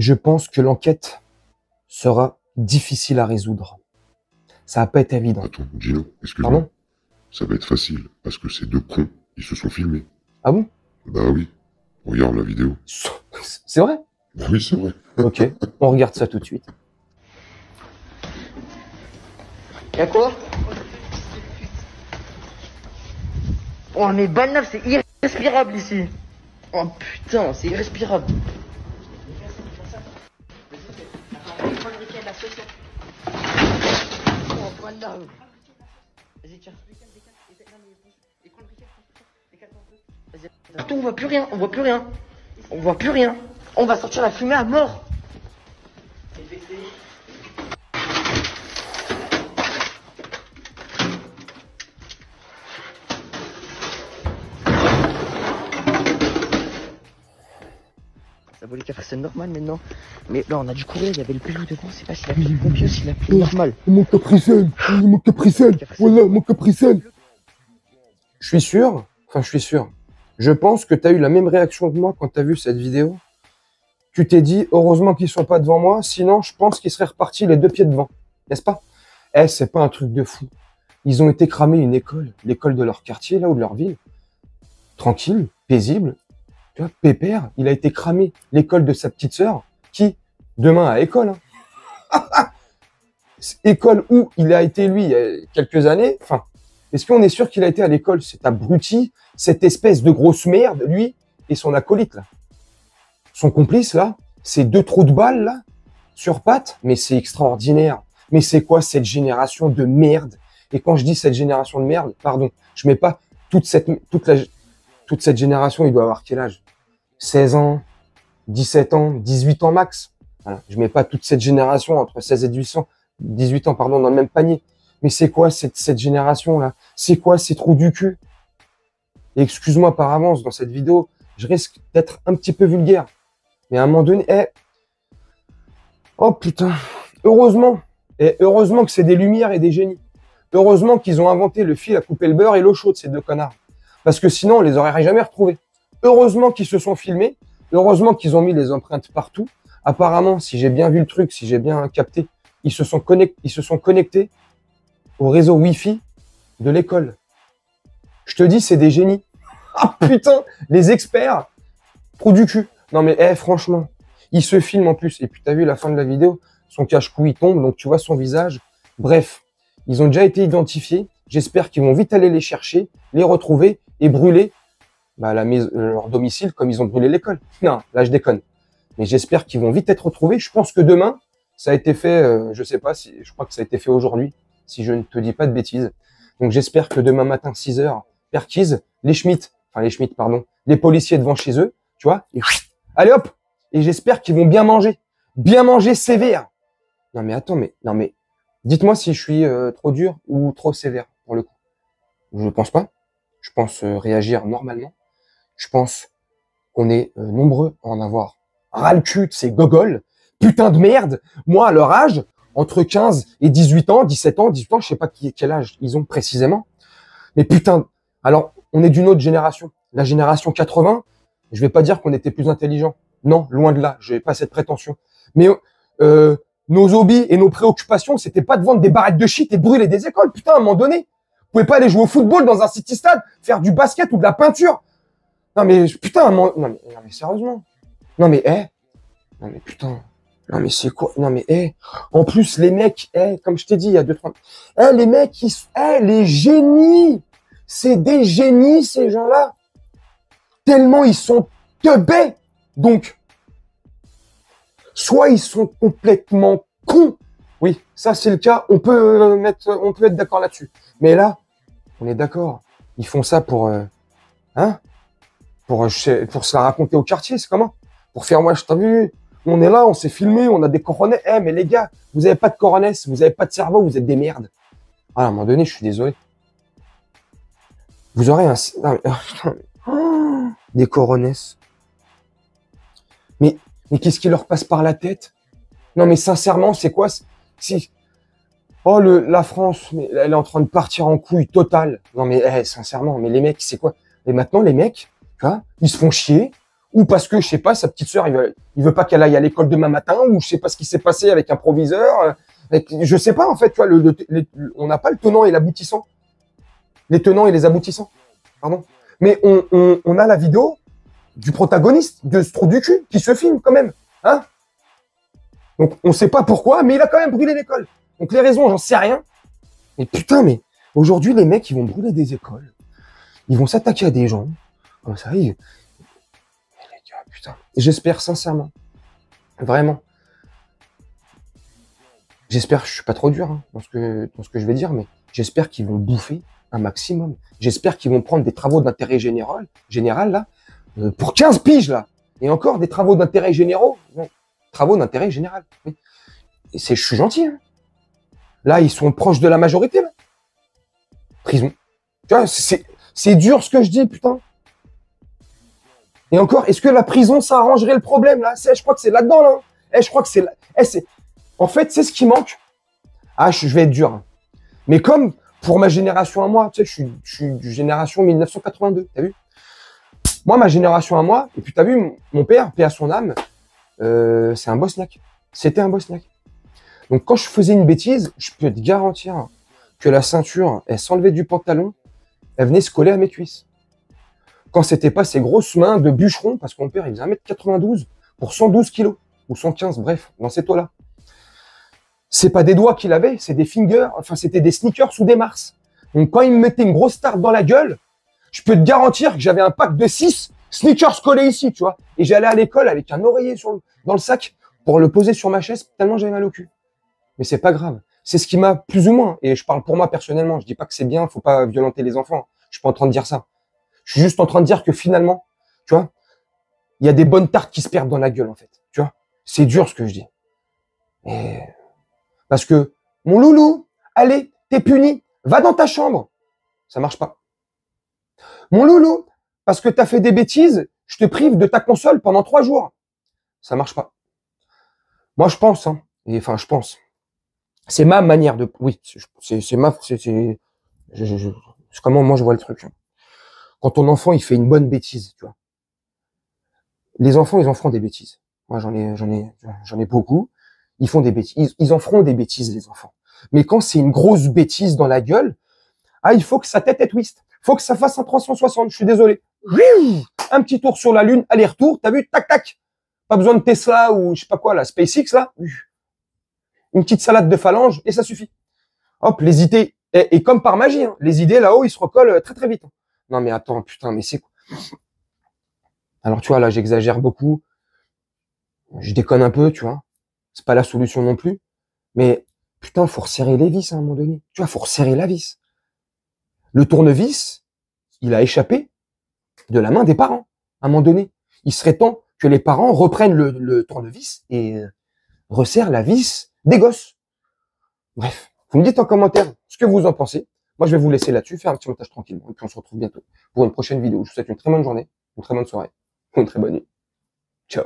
Je pense que l'enquête sera difficile à résoudre. Ça va pas être évident. Attends, Gino, excuse-moi. Pardon? Ça va être facile, parce que ces deux cons, ils se sont filmés. Ah bon? Bah oui. Regarde la vidéo. C'est vrai? Bah oui, c'est vrai. Ok, on regarde ça tout de suite. Y'a quoi? Oh mais Balnaf, c'est irrespirable ici. Oh putain, c'est irrespirable. Oh Balnaf. Vas-y tiens. Attends, on voit plus rien, on voit plus rien. On voit plus rien. On va sortir la fumée à mort. Ça voulait faire c'est normal maintenant. Mais là on a dû courir, il y avait le pélo devant, c'est pas s'il a appelé le pompier ou s'il a appelé normal. Mon capricène, mon capricène, voilà mon capricène. Je suis sûr, je pense que tu as eu la même réaction que moi quand tu as vu cette vidéo. Tu t'es dit, heureusement qu'ils sont pas devant moi, sinon je pense qu'ils seraient repartis les deux pieds devant, n'est-ce pas? Eh, c'est pas un truc de fou. Ils ont été cramer une école, l'école de leur quartier, là, ou de leur ville. Tranquille, paisible. Tu vois, pépère, il a été cramé l'école de sa petite sœur, qui, demain, a école. Hein. École où il a été, lui, il y a quelques années. Enfin, est-ce qu'on est sûr qu'il a été à l'école, cet abruti, cette espèce de grosse merde, lui, et son acolyte, là? Son complice, là, ces deux trous de balles, là, sur pattes, mais c'est extraordinaire. Mais c'est quoi cette génération de merde? Et quand je dis cette génération de merde, pardon, je mets pas toute cette génération, il doit avoir quel âge? 16 ans, 17 ans, 18 ans max. Voilà. Je mets pas toute cette génération entre 16 et 18 ans, pardon, dans le même panier. Mais c'est quoi cette génération-là? C'est quoi ces trous du cul? Et excuse-moi par avance, dans cette vidéo, je risque d'être un petit peu vulgaire. Mais à un moment donné, oh putain, heureusement que c'est des lumières et des génies. Heureusement qu'ils ont inventé le fil à couper le beurre et l'eau chaude, ces deux connards. Parce que sinon, on les aurait jamais retrouvés. Heureusement qu'ils se sont filmés. Heureusement qu'ils ont mis les empreintes partout. Apparemment, si j'ai bien vu le truc, si j'ai bien capté, ils se sont connectés au réseau Wi-Fi de l'école. Je te dis, c'est des génies. Ah putain, les experts, trou du cul. Non mais franchement, il se filme en plus. Et puis t'as vu la fin de la vidéo, son cache-cou il tombe, donc tu vois son visage. Bref, ils ont déjà été identifiés. J'espère qu'ils vont vite aller les chercher, les retrouver et brûler leur domicile comme ils ont brûlé l'école. Non, là je déconne. Mais j'espère qu'ils vont vite être retrouvés. Je pense que demain, ça a été fait, je sais pas, je crois que ça a été fait aujourd'hui, si je ne te dis pas de bêtises. Donc j'espère que demain matin, 6h, perquise, les policiers devant chez eux, tu vois, et allez hop. Et j'espère qu'ils vont bien manger sévère. Non mais dites-moi si je suis trop dur ou trop sévère pour le coup. Je pense pas. Je pense réagir normalement. Je pense qu'on est nombreux à en avoir ras le cul de ces gogoles, putain de merde. Moi, à leur âge, entre 15 et 18 ans, 17 ans, 18 ans, je sais pas quel âge ils ont précisément. Mais putain, alors, on est d'une autre génération. La génération 80, je vais pas dire qu'on était plus intelligents. Non, loin de là, je n'ai pas cette prétention. Mais nos hobbies et nos préoccupations, c'était pas de vendre des barrettes de shit et de brûler des écoles. Putain, à un moment donné, vous pouvez pas aller jouer au football dans un city-stade, faire du basket ou de la peinture. Non mais putain, non mais sérieusement. Non mais non mais putain. Non mais c'est quoi? Non mais en plus les mecs, comme je t'ai dit il y a 2-3 les mecs les génies. C'est des génies ces gens-là. Tellement ils sont teubés. Donc soit ils sont complètement cons. Oui, ça c'est le cas, on peut être d'accord là-dessus. Mais là, on est d'accord. Ils font ça pour pour se la raconter au quartier, c'est comment? Pour faire, moi, je t'ai vu, on est là, on s'est filmé, on a des coronets. Mais les gars, vous avez pas de coronets, vous avez pas de cerveau, vous êtes des merdes. Ah, à un moment donné, je suis désolé. Vous aurez des coronets. Mais qu'est-ce qui leur passe par la tête? Non, mais sincèrement, c'est quoi? La France, mais elle est en train de partir en couille totale. Non, mais sincèrement, mais les mecs, c'est quoi? Et maintenant, les mecs, tu vois, ils se font chier. ou parce que, je sais pas, sa petite sœur, il veut pas qu'elle aille à l'école demain matin, ou je sais pas ce qui s'est passé avec un proviseur. Je sais pas, en fait, tu vois, on n'a pas le tenant et l'aboutissant. Les tenants et les aboutissants. Pardon. Mais on a la vidéo du protagoniste, de ce trou du cul, qui se filme quand même. Hein? Donc, on sait pas pourquoi, mais il a quand même brûlé l'école. Donc, les raisons, j'en sais rien. Mais putain, mais aujourd'hui, les mecs, ils vont brûler des écoles. Ils vont s'attaquer à des gens. Comme ça, putain. J'espère sincèrement, vraiment. J'espère, je suis pas trop dur hein, dans ce que je vais dire, mais j'espère qu'ils vont bouffer un maximum. J'espère qu'ils vont prendre des travaux d'intérêt général là, pour 15 piges là. Et encore des travaux d'intérêt généraux. Non, travaux d'intérêt général. Oui. Et je suis gentil. Hein. Là, ils sont proches de la majorité. Là. Prison. Tu vois, c'est dur ce que je dis, putain. Et encore, est-ce que la prison, ça arrangerait le problème, là? Je crois que c'est là-dedans, là. Je crois que c'est là. En fait, c'est ce qui manque. Ah, je vais être dur. Hein. Mais comme pour ma génération à moi, tu sais, je suis du génération 1982, t'as vu? Moi, ma génération à moi, et puis t'as vu, mon père, paix à son âme, c'est un bosniaque. C'était un bosniaque. Donc, quand je faisais une bêtise, je peux te garantir que la ceinture, elle s'enlevait du pantalon, elle venait se coller à mes cuisses. Quand c'était pas ces grosses mains de bûcheron, parce que mon père, il faisait 1m92 pour 112 kilos, ou 115, bref, dans ces taux-là. C'est pas des doigts qu'il avait, c'est des fingers, enfin, c'était des sneakers ou des Mars. Donc, quand il me mettait une grosse tarte dans la gueule, je peux te garantir que j'avais un pack de 6 sneakers collés ici, tu vois. Et j'allais à l'école avec un oreiller dans le sac pour le poser sur ma chaise, tellement j'avais mal au cul. Mais c'est pas grave. C'est ce qui m'a plus ou moins, et je parle pour moi personnellement, je dis pas que c'est bien, faut pas violenter les enfants. Je suis pas en train de dire ça. Je suis juste en train de dire que finalement, tu vois, il y a des bonnes tartes qui se perdent dans la gueule, en fait. Tu vois, c'est dur ce que je dis. Et parce que, mon loulou, allez, t'es puni, va dans ta chambre. Ça marche pas. Mon loulou, parce que t'as fait des bêtises, je te prive de ta console pendant 3 jours. Ça marche pas. Moi, je pense, hein, et enfin, je pense. C'est ma manière de, oui, c'est comment moi je vois le truc. Hein. Quand ton enfant, il fait une bonne bêtise, tu vois. Les enfants, ils en feront des bêtises. Moi, j'en ai beaucoup. Ils font des bêtises. Ils en feront des bêtises, les enfants. Mais quand c'est une grosse bêtise dans la gueule, ah, il faut que sa tête elle twist. Faut que ça fasse un 360. Je suis désolé. Un petit tour sur la Lune, aller-retour. T'as vu? Tac, tac. Pas besoin de Tesla ou je sais pas quoi, la SpaceX, là. Une petite salade de phalange et ça suffit. Hop, les idées. Et comme par magie, hein, les idées là-haut, ils se recollent très très vite. Non mais attends, putain, mais c'est quoi? Alors tu vois, là, j'exagère beaucoup. Je déconne un peu, tu vois. C'est pas la solution non plus. Mais putain, faut resserrer les vis à un moment donné. Tu vois, faut resserrer la vis. Le tournevis, il a échappé de la main des parents. À un moment donné, il serait temps que les parents reprennent le tournevis et resserrent la vis des gosses. Bref, vous me dites en commentaire ce que vous en pensez. Moi, je vais vous laisser là-dessus, faire un petit montage tranquillement. Et puis, on se retrouve bientôt pour une prochaine vidéo. Je vous souhaite une très bonne journée, une très bonne soirée, une très bonne nuit. Ciao.